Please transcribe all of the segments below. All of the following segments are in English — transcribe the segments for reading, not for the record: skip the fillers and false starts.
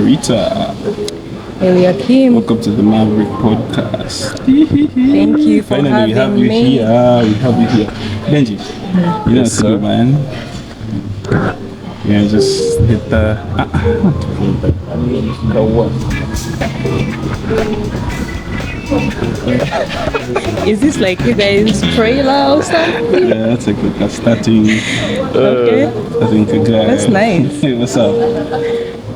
Sharitta. Eliakim. Welcome to the Maverick podcast. Thank you for Finally, having we me. have you here. Benji, you know it's good, man. Yeah, just hit the... the what? Is this like you guys' trailer or something? Yeah, that's like a starting... Okay. starting to guy. That's nice. Hey, what's up?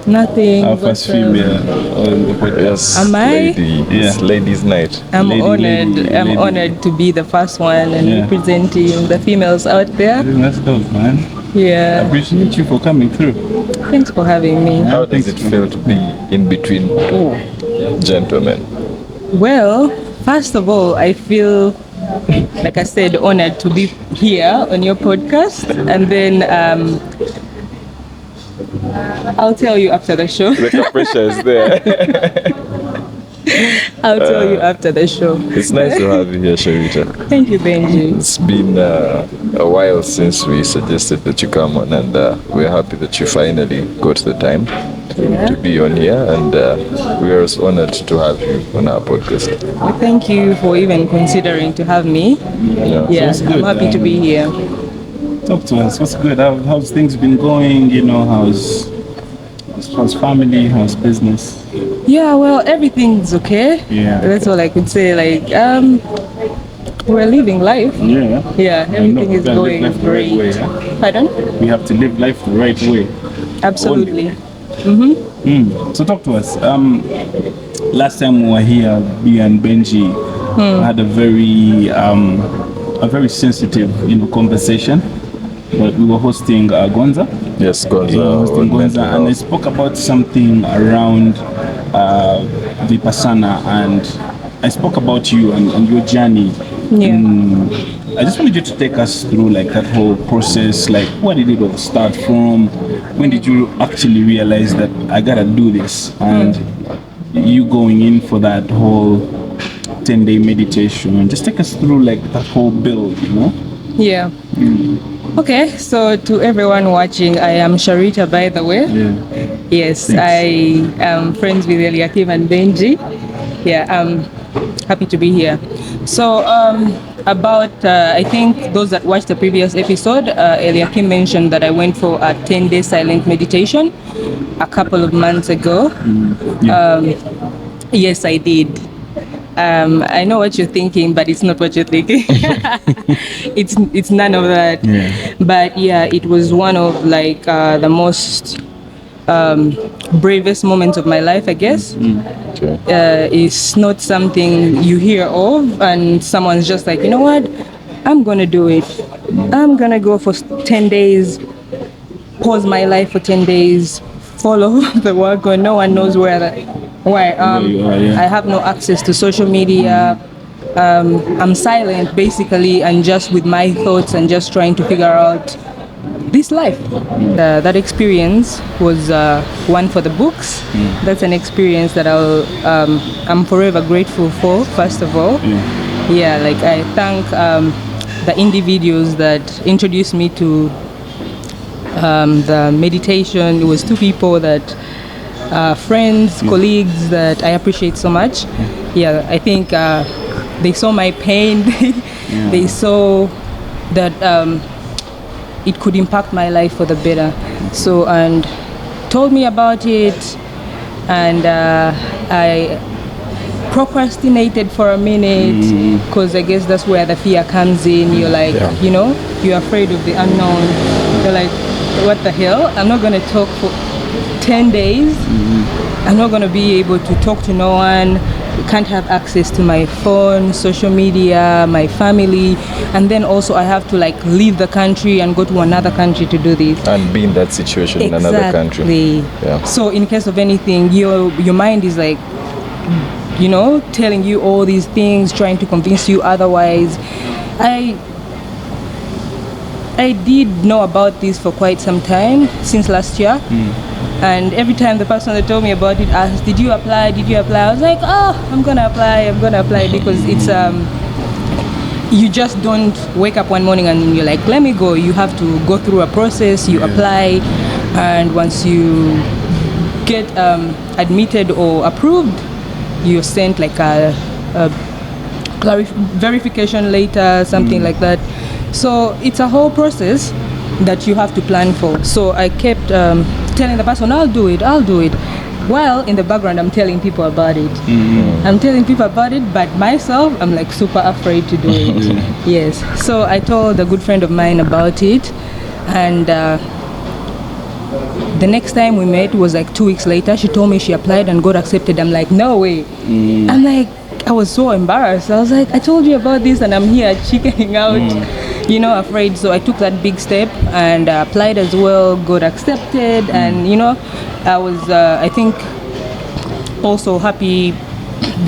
Nothing. Our first female on the podcast. Yes. Am I? It's ladies' night. I'm Lady. honored to be the first one and Yeah. representing the females out there. That's dope, man. I Yeah. appreciate you for coming through. Thanks for having me. How does it feel to be in between two gentlemen? Well, first of all, I feel, like I said, honored to be here on your podcast. And then I'll tell you after the show. The pressure is there. I'll tell you after the show. It's nice to have you here, Sharitta. Thank you, Benji. It's been a while since we suggested that you come on, and we're happy that you finally got the time to be on here, and we are honored to have you on our podcast. Thank you for even considering to have me. Yeah, Sounds good. I'm happy to be here. Talk to us. What's good? How's things been going? You know, how's family? How's business? Yeah, well, everything's okay. Yeah. That's all I could say. Like, we're living life. Yeah. Yeah, everything is going life the right great. way, huh? Pardon? We have to live life the right way. Absolutely. So talk to us. Last time we were here, me and Benji had a very sensitive, conversation. But we were hosting Gonza. Yes, Gonza. Hosting Gonza, and I spoke about something around Vipassana, and I spoke about you and your journey. Yeah. I just wanted you to take us through like that whole process. Like, where did it all start from? When did you actually realize that I gotta do this? And you going in for that whole 10-day meditation, and just take us through like that whole build, Yeah. Okay, so to everyone watching, I am Sharitta, by the way. Yeah. Yes, Thanks. I am friends with Eliakim and Benji. Yeah, I'm happy to be here. So, I think those that watched the previous episode, Eliakim mentioned that I went for a 10-day silent meditation a couple of months ago. Yes, I did. I know what you're thinking, but it's not what you're thinking. It's none of that. Yeah. But yeah, it was one of like the most bravest moments of my life, I guess. Okay. It's not something you hear of, and someone's just like, you know what? I'm gonna do it. I'm gonna go for 10 days, pause my life for 10 days, follow the work, or no one knows where you are, yeah. I have no access to social media. I'm silent basically, and just with my thoughts and just trying to figure out this life. That experience was one for the books. That's an experience that I'm forever grateful for, first of all. Yeah, like I thank the individuals that introduced me to the meditation. It was two people that friends, colleagues that I appreciate so much. Yeah, I think they saw my pain. They saw that it could impact my life for the better. So, and told me about it, and I procrastinated for a minute, because I guess that's where the fear comes in. You're like, you're afraid of the unknown. You're like, what the hell? I'm not going to talk for 10 days. I'm not going to be able to talk to no one. Can't have access to my phone, social media, my family, and then also I have to like leave the country and go to another country to do this. And be in that situation in another country. Yeah. So in case of anything, your mind is like, telling you all these things, trying to convince you otherwise. I did know about this for quite some time, since last year. And every time the person that told me about it asked, did you apply? I was like, I'm gonna apply because it's you just don't wake up one morning and you're like, let me go. You have to go through a process, you apply, and once you get admitted or approved, you're sent like a verification later, something like that. So it's a whole process that you have to plan for. So I kept telling the person, I'll do it. While in the background, I'm telling people about it. I'm telling people about it, but myself, I'm like super afraid to do it. Yes. So I told a good friend of mine about it, and the next time we met was like 2 weeks later. She told me she applied and got accepted. I'm like, no way. I'm like, I was so embarrassed. I was like, I told you about this and I'm here chickening out, you know, afraid. So I took that big step and applied as well, got accepted. And, you know, I was, I think, also happy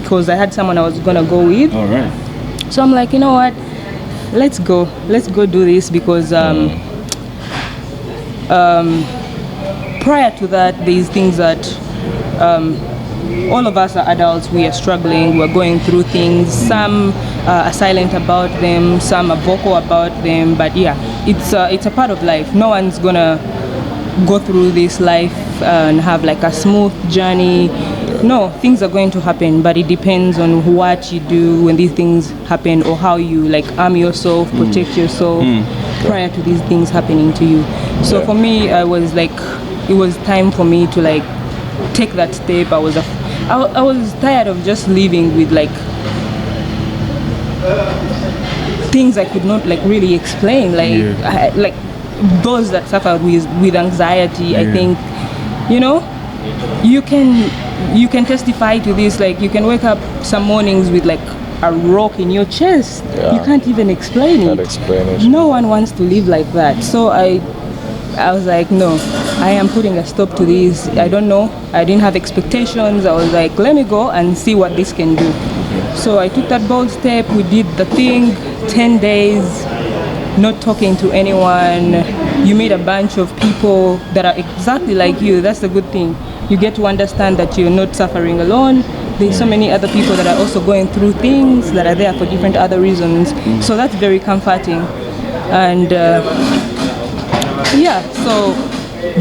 because I had someone I was going to go with. All right. So I'm like, you know what, let's go do this because prior to that, there's things that all of us are adults, we are struggling, we're going through things. Some are silent about them, some are vocal about them, but yeah, it's a part of life. No one's gonna go through this life and have like a smooth journey. No, things are going to happen, but it depends on what you do when these things happen, or how you like arm yourself, protect yourself prior to these things happening to you. So for me, I was like, it was time for me to like take that step. I was tired of just living with like things I could not like really explain, like like those that suffer with anxiety. I think, you know, you can testify to this. Like you can wake up some mornings with like a rock in your chest. You can't even explain it. No one wants to live like that. So I was like, no, I am putting a stop to this. I don't know. I didn't have expectations. I was like, let me go and see what this can do. So I took that bold step. We did the thing, 10 days, not talking to anyone. You meet a bunch of people that are exactly like you. That's the good thing. You get to understand that you're not suffering alone. There's so many other people that are also going through things that are there for different other reasons. So that's very comforting. And yeah, so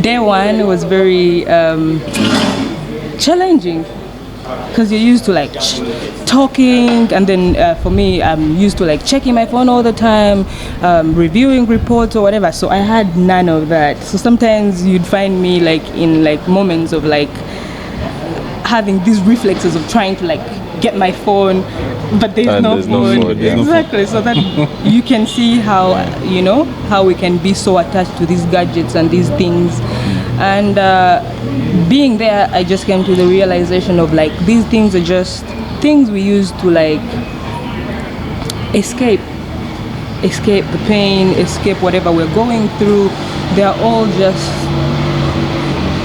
day one was very challenging because you're used to like talking, and then for me, I'm used to like checking my phone all the time, reviewing reports or whatever. So I had none of that. So sometimes you'd find me like in like moments of like having these reflexes of trying to like get my phone, but there's no phone. Exactly. So that you can see how, you know, how we can be so attached to these gadgets and these things. And being there, I just came to the realization of like these things are just things we use to like escape the pain, escape whatever we're going through. They're all just,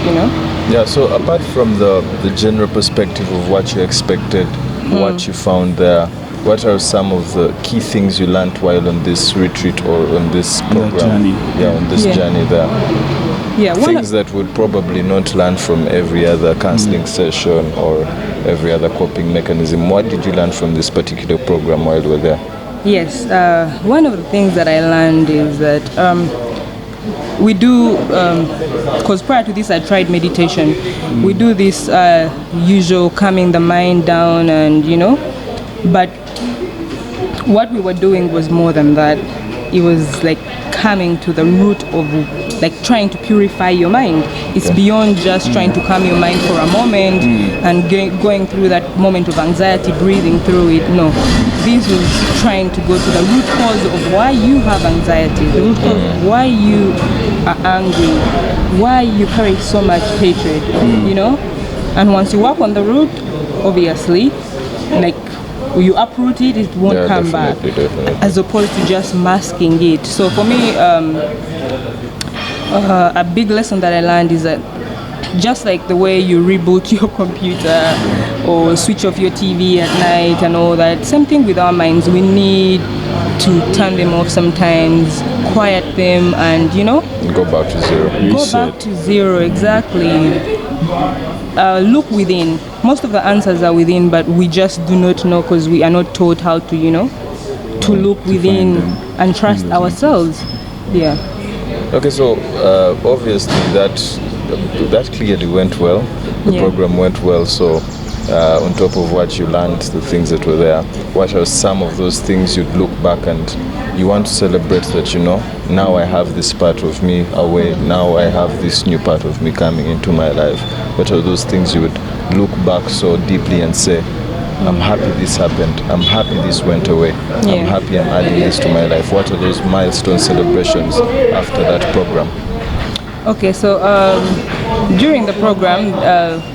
you know. Yeah, so apart from the general perspective of what you expected, what you found there, what are some of the key things you learned while on this retreat or on this program? Journey there. Yeah, things that would probably not learn from every other counseling session or every other coping mechanism. What did you learn from this particular program while you were there? Yes, one of the things that I learned is that we do, because prior to this I tried meditation. We do this usual calming the mind down, and you know, but what we were doing was more than that. It was like coming to the root of like trying to purify your mind. It's beyond just trying to calm your mind for a moment and going through that moment of anxiety, breathing through it. No, this was trying to go to the root cause of why you have anxiety, the root cause of why you are angry, why you carry so much hatred, you know. And once you work on the root, obviously, like you uproot it, it won't come back, as opposed to just masking it. So for me, a big lesson that I learned is that just like the way you reboot your computer or switch off your TV at night and all that, same thing with our minds. We need to turn them off sometimes, quiet them, and you know, go back to zero. Go back to zero, exactly. Look within. Most of the answers are within, but we just do not know because we are not taught how to, you know, to look within and trust ourselves. Yeah. Okay, so obviously that clearly went well. The Yeah. program went well. So, on top of what you learned, the things that were there, what are some of those things you'd look back and you want to celebrate that, now I have this part of me away, now I have this new part of me coming into my life? What are those things you would look back so deeply and say, I'm happy this happened, I'm happy this went away, Yeah. I'm happy I'm adding this to my life? What are those milestone celebrations after that program? Okay, so during the program,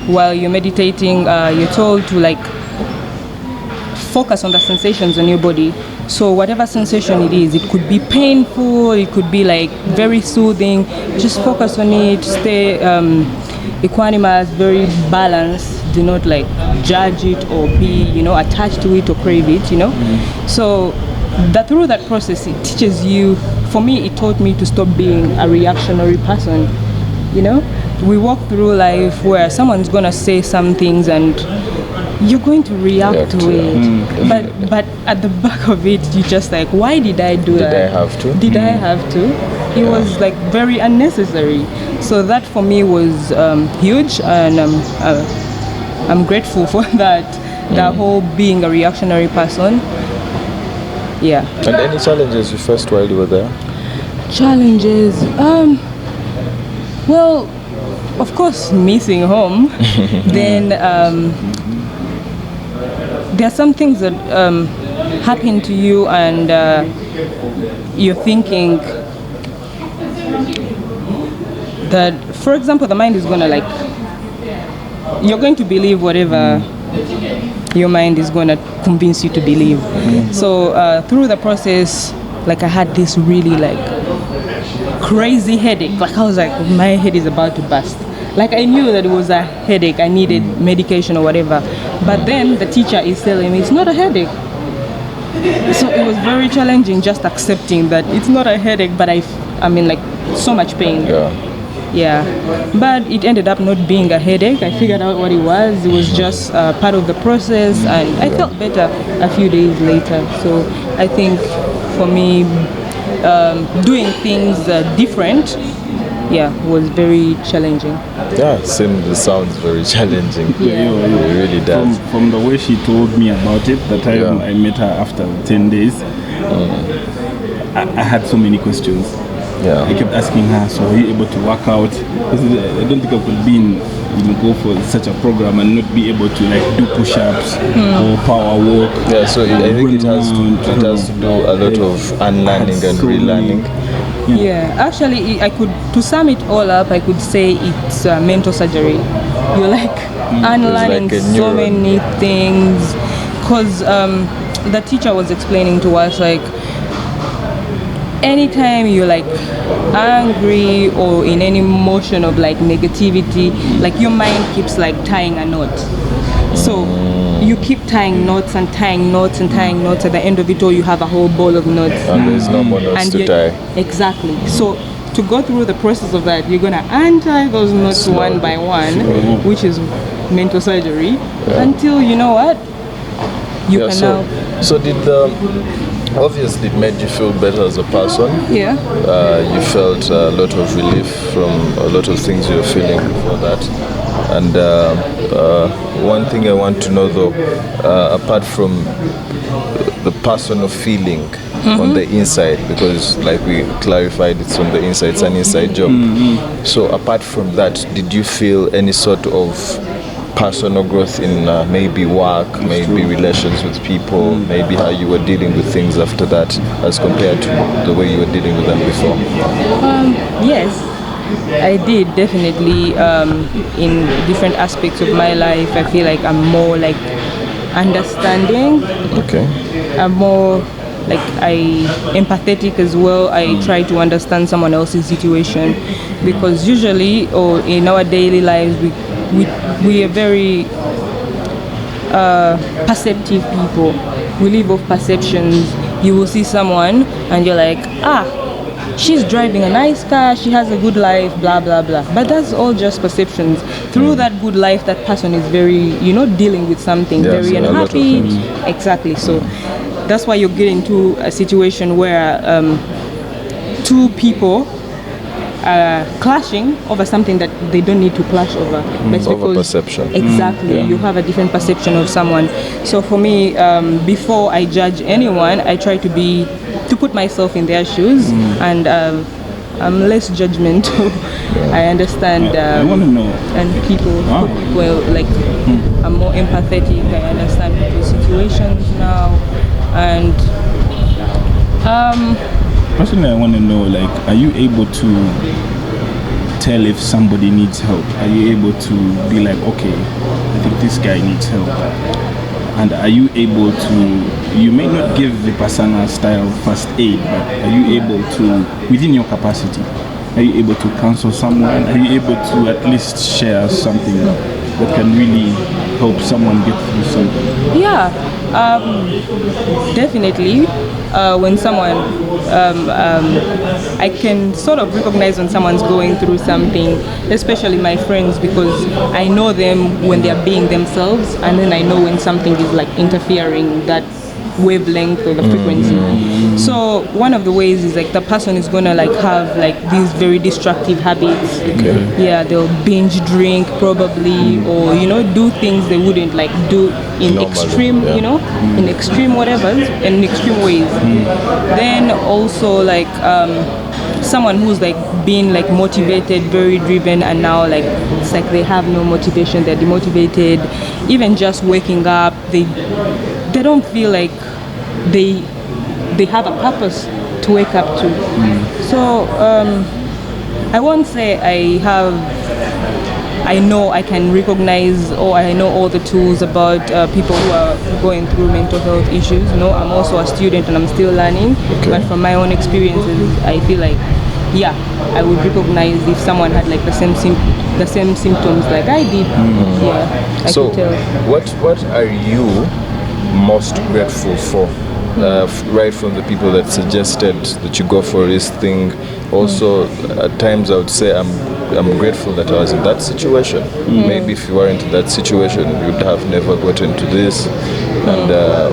while you're meditating, you're told to focus on the sensations on your body. So whatever sensation it is, it could be painful, it could be very soothing. Just focus on it. Stay equanimous, very balanced. Do not judge it or be attached to it or crave it. So that through that process, it teaches you. For me, it taught me to stop being a reactionary person. We walk through life where someone's gonna say some things and you're going to react to it. But at the back of it, you just why did I do that? Did I have to? Did I have to? It was very unnecessary. So that for me was huge, and I'm grateful for that. That whole being a reactionary person. Yeah. And any challenges you faced while you were there? Challenges. Well, of course, missing home. Then there are some things that happen to you, and you're thinking that, for example, the mind is gonna you're going to believe whatever your mind is gonna convince you to believe. So through the process, I had this really crazy headache. I was my head is about to burst. I knew that it was a headache, I needed medication or whatever. But then the teacher is telling me it's not a headache. So it was very challenging just accepting that it's not a headache, but I'm in so much pain. Yeah. But it ended up not being a headache. I figured out what it was. It was just part of the process, and I felt better a few days later. So I think for me, doing things different, was very challenging. Yeah, it sounds very challenging. It really does. From the way she told me about it, the time I met her after 10 days, I had so many questions. Yeah. I kept asking her, so are you able to work out? I don't think I could go for such a program and not be able to do push-ups or power walk. Yeah, so I think it has to do a lot of unlearning and relearning. Yeah, actually, to sum it all up, I could say it's mental surgery. You're unlearning so many things, because the teacher was explaining to us anytime you're angry or in any motion of negativity, your mind keeps tying a knot. So you keep tying knots and tying knots and tying knots. At the end of it all, you have a whole ball of knots. And there's no more knots to tie. Exactly. So to go through the process of that, you're gonna untie those knots one by one, which is mental surgery, until you know what you can now. So did obviously it made you feel better as a person. Yeah. You felt a lot of relief from a lot of things you were feeling before that. And one thing I want to know though, apart from the personal feeling on the inside, because we clarified it's on the inside, it's an inside job. So apart from that, did you feel any sort of personal growth in maybe work, maybe relations with people, maybe how you were dealing with things after that as compared to the way you were dealing with them before? Yes, I did, definitely. In different aspects of my life, I feel I'm more understanding. Okay. I'm more empathetic as well. I try to understand someone else's situation, because usually, or in our daily lives, we are very perceptive people. We live off perceptions. You will see someone and you're she's driving a nice car, she has a good life, blah blah blah. But that's all just perceptions. Through that good life, that person is very, dealing with something, very unhappy. Exactly. So that's why you get into a situation where two people clashing over something that they don't need to clash over. But it's Over because- perception. Exactly. You have a different perception of someone. So for me, before I judge anyone, I try to put myself in their shoes, and I'm less judgmental. I understand. I want to know. And people, Wow. well, like, I'm more empathetic. I understand people's situations now, and Personally, I want to know, like, are you able to tell if somebody needs help? Are you able to be like, okay, I think this guy needs help? And are you able to, you may not give the Vipassana style first aid, but are you able to, within your capacity, are you able to counsel someone? Are you able to at least share something that can really help someone get through something? yeah, definitely. When someone, I can sort of recognize when someone's going through something, especially my friends, because I know them when they're being themselves, and then I know when something is like interfering that wavelength or the frequency. So one of the ways is like the person is gonna like have like these very destructive habits. Yeah, they'll binge drink probably, or do things they wouldn't like do in Normally, extreme, yeah. in extreme whatever, in extreme ways. Then also like someone who's like being like motivated, very driven, and now like it's like they have no motivation, they're demotivated. Even just waking up, they don't feel like they have a purpose to wake up to. So I won't say I know I can recognize, or I know all the tools about people who are going through mental health issues. No, I'm also a student and I'm still learning. But from my own experiences, I feel like, yeah, I would recognize if someone had like the same symptoms like I did. Yeah, I So, could tell. what are you most grateful for? Right from the people that suggested that you go for this thing. Also, at times I would say I'm grateful that I was in that situation. Maybe if you weren't in that situation, you would have never gotten to this. And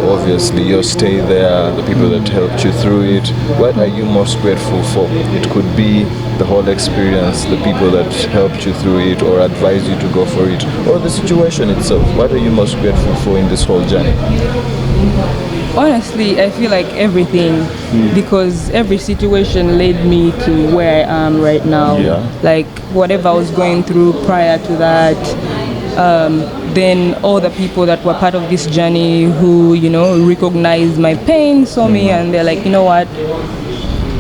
obviously, your stay there, the people that helped you through it. What are you most grateful for? It could be the whole experience, the people that helped you through it, or advised you to go for it, or the situation itself. What are you most grateful for in this whole journey? Honestly, I feel like everything, because every situation led me to where I am right now. Yeah. Like whatever I was going through prior to that, then all the people that were part of this journey who, recognized my pain, saw me, and they're like, you know what?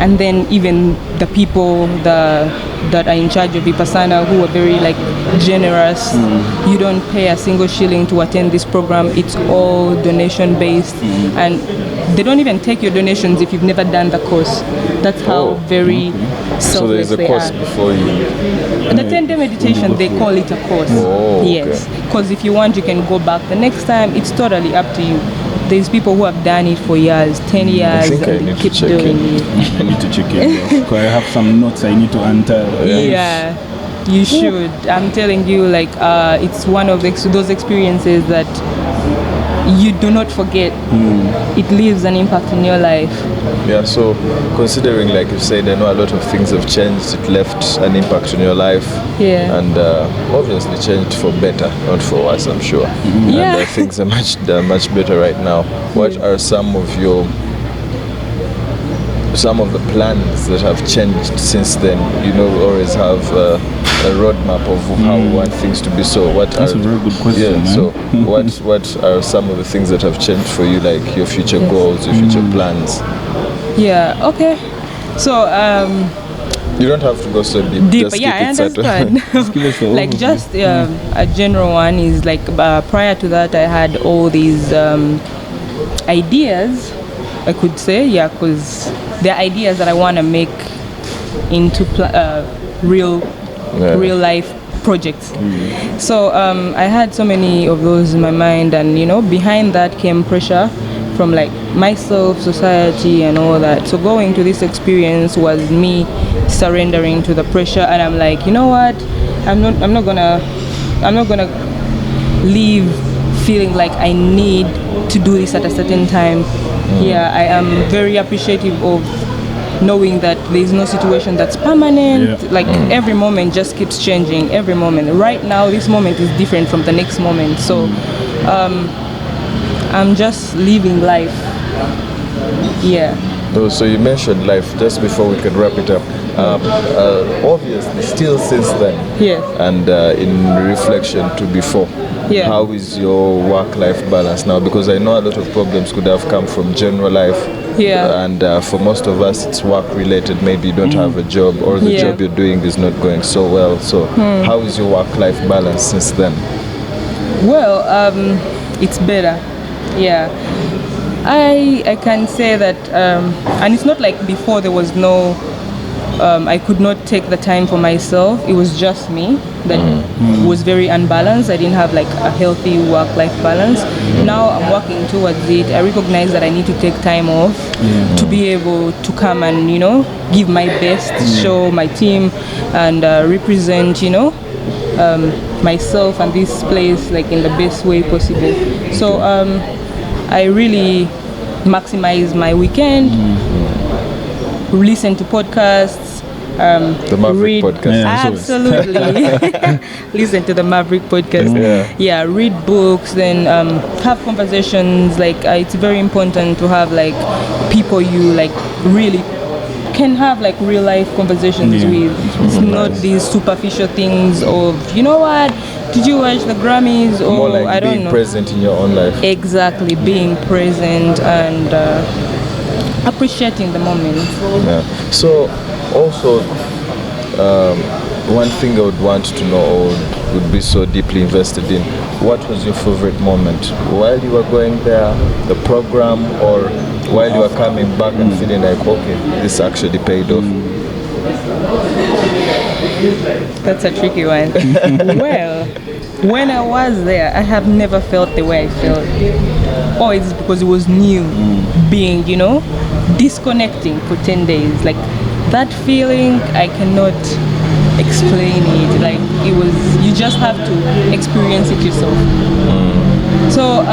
And then even the people that are in charge of Vipassana, who are very like generous. You don't pay a single shilling to attend this program. It's all donation based, and they don't even take your donations if you've never done the course. That's how very So there selfless is a they course are. before you. The 10-day meditation, they call it a course. Oh, okay. Yes, because if you want, you can go back the next time. It's totally up to you. There's people who have done it for years, 10 years, think I and they need to keep check doing in. it. I need to check it because I have some notes I need to enter. Yeah, you should. I'm telling you, like, it's one of those experiences that you do not forget. It leaves an impact in your life. Yeah, so considering, like you said, I know a lot of things have changed. It left an impact on your life. Yeah. And obviously changed for better, not for worse, I'm sure. Yeah. And things are much better right now. What are some of the plans that have changed since then? You know, we always have a roadmap of how we want things to be. So That's a very good question, Yeah. man. So what are some of the things that have changed for you, like your future goals, your future plans? Yeah, okay. So, You don't have to go so deep. deep, Just yeah, I keep it subtle. understand. give us a Like, overview. just a general one is like, prior to that, I had all these ideas, I could say, yeah, because they're ideas that I want to make into real life projects. So I had so many of those in my mind, and behind that came pressure from like myself, society, and all that. So going to this experience was me surrendering to the pressure, and I'm like, you know what? I'm not gonna leave feeling like I need to do this at a certain time. Yeah, I am very appreciative of knowing that there's no situation that's permanent. Yeah. Like every moment just keeps changing. Every moment. Right now, this moment is different from the next moment. So I'm just living life. Yeah. So you mentioned life just before we could wrap it up. Obviously, still since then, Yeah. and in reflection to before, Yeah. how is your work-life balance now? Because I know a lot of problems could have come from general life, Yeah. and for most of us, it's work-related. Maybe you don't have a job, or the Yeah. job you're doing is not going so well. So, how is your work-life balance since then? Well, it's better. Yeah. I can say that, and it's not like before there was no, I could not take the time for myself. It was just me that was very unbalanced. I didn't have like a healthy work-life balance. Now I'm working towards it. I recognize that I need to take time off to be able to come and, give my best, show my team and represent, myself and this place like in the best way possible. So I really maximize my weekend, listen to podcasts, The Maverick read podcast. Yeah. absolutely listen to the Maverick podcast. Yeah, read books, then have conversations. Like it's very important to have like people you like really can have like real life conversations with. It's not these superficial things of what, did you watch the Grammys, or More like I don't being know. present in your own life. Exactly, being present and appreciating the moment. Yeah. So, also, one thing I would want to know, or would be so deeply invested in, what was your favorite moment while you were going there, the program, or while you were coming back and feeling like, okay, this actually paid off? That's a tricky one. Well, when I was there, I have never felt the way I felt. Or it's because it was new, being, disconnecting for 10 days. Like that feeling, I cannot explain it. Like it was, you just have to experience it yourself. So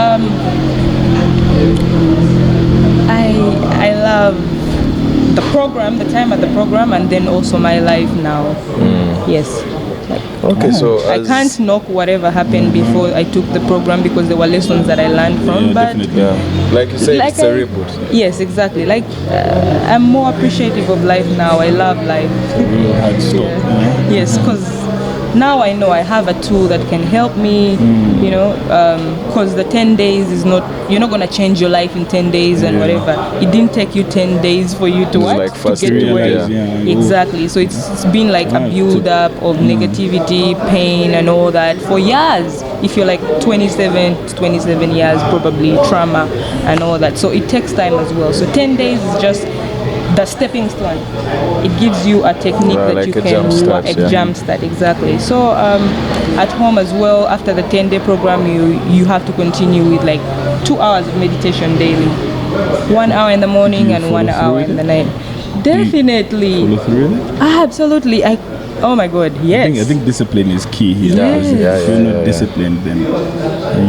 I love the program, the time at the program, and then also my life now. Yes. Okay, so I can't knock whatever happened before I took the program because there were lessons that I learned from. But yeah, like you said, like it's a reboot. Yes, exactly. Like I'm more appreciative of life now. I love life. Real hard stop. Yes, because now I know I have a tool that can help me, because the 10 days is not, you're not going to change your life in 10 days and whatever. It didn't take you 10 days for you to what? Like To first get to where. realize, Exactly. So it's been like a build up of negativity, pain and all that for years. If you're like 27 years, probably trauma and all that. So it takes time as well. So 10 days is just the stepping stone. It gives you a technique that like you a can jumpstart, exactly. So at home as well, after the 10-day program, you have to continue with like 2 hours of meditation daily. 1 hour in the morning and 1 hour in the night. Definitely. Follow through with it? Absolutely. Oh my God, yes. I think discipline is key here. Yes. Because if you're not disciplined, then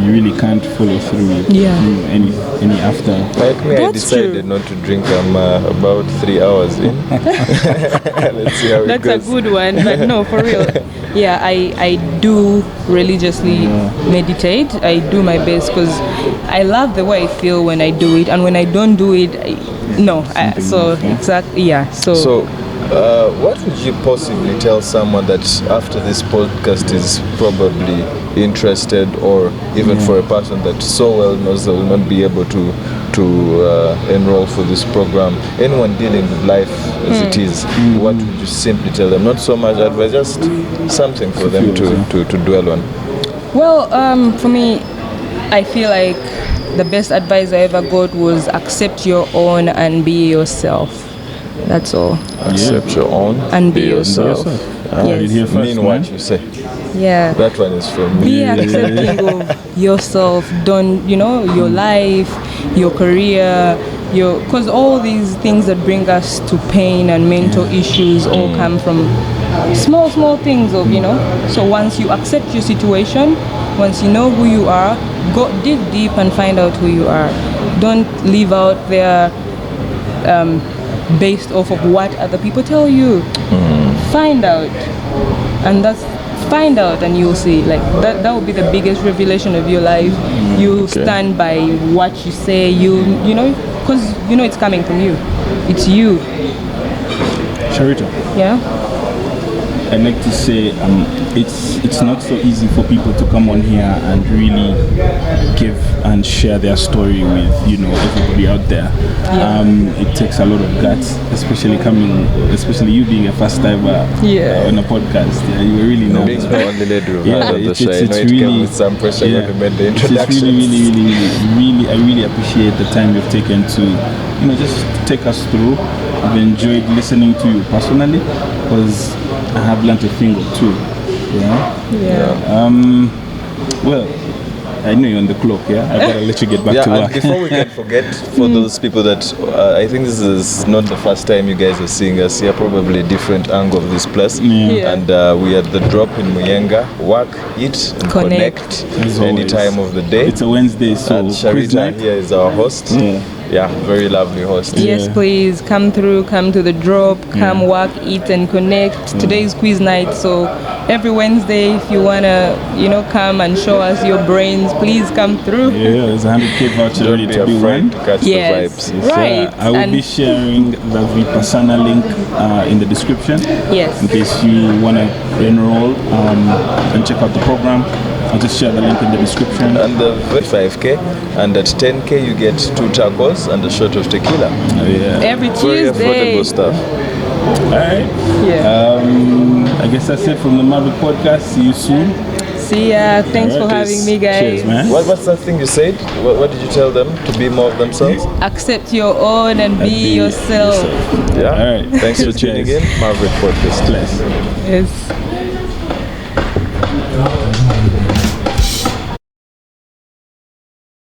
you really can't follow through with any after. Like me, I That's decided true. not to drink. I'm about 3 hours in. Let's see how it That's goes. a good one, but no, for real. Yeah, I do religiously meditate. I do my best because I love the way I feel when I do it, and when I don't do it, So, what would you possibly tell someone that after this podcast is probably interested, or even for a person that so well knows they will not be able to enroll for this program? Anyone dealing with life as it is, what would you simply tell them? Not so much advice, just something for them to dwell on. Well, for me, I feel like the best advice I ever got was accept your own and be yourself. That's all. Accept your own And be yourself. Yes. Here first, Mean what you say. Yeah. That one is from me. Be accepting of yourself. Don't, your life, your career, because all these things that bring us to pain and mental issues all come from small things of, So once you accept your situation, once you know who you are, go dig deep and find out who you are. Don't live out there based off of what other people tell you. Find out, and you'll see. Like that will be the biggest revelation of your life. You stand by what you say. You know, because you know it's coming from you. It's you. Sharitta. Yeah. I'd like to say it's not so easy for people to come on here and really give and share their story with everybody out there. It takes a lot of guts, especially you being a first timer on a podcast. Yeah, you really know. Being the only lady who Yeah, had the show. it's It really came with some pressure when we made the It's introduction. really, I really appreciate the time you've taken to just take us through. I've enjoyed listening to you personally because I have learned a thing or two. Well, I know you're on the clock, I gotta let you get back to And work. before we can forget, for those people that I think this is not the first time you guys are seeing us here, probably a different angle of this place. And we are at the drop in Muyenga. Work, eat, and connect As any always. time of the day. It's a Wednesday, so And quiz Sharitta night. here is our host. Very lovely host. Yes, please come through, come to the drop, come work, eat, and connect. Today is quiz night, so every Wednesday, if you wanna, come and show us your brains, please come through. Yeah, there's a 100K voucher Don't ready be to be afraid won. to catch Yes. the vibes. Right. I will be sharing the Vipassana link in the description. Yes. In case you want to enroll and check out the program, I'll just share the link in the description. And the 5K, and at 10K you get 2 tacos and a shot of tequila. Every Very Tuesday. affordable stuff. All right. I guess that's it from the Maverick podcast. See you soon. See ya. Thanks All for right. having me, guys. Cheers, man. What's that thing you said? What did you tell them? To be more of themselves? Accept your own and be yourself. Yeah. All right. Thanks for tuning in. Maverick Podcast. Bless. Yes.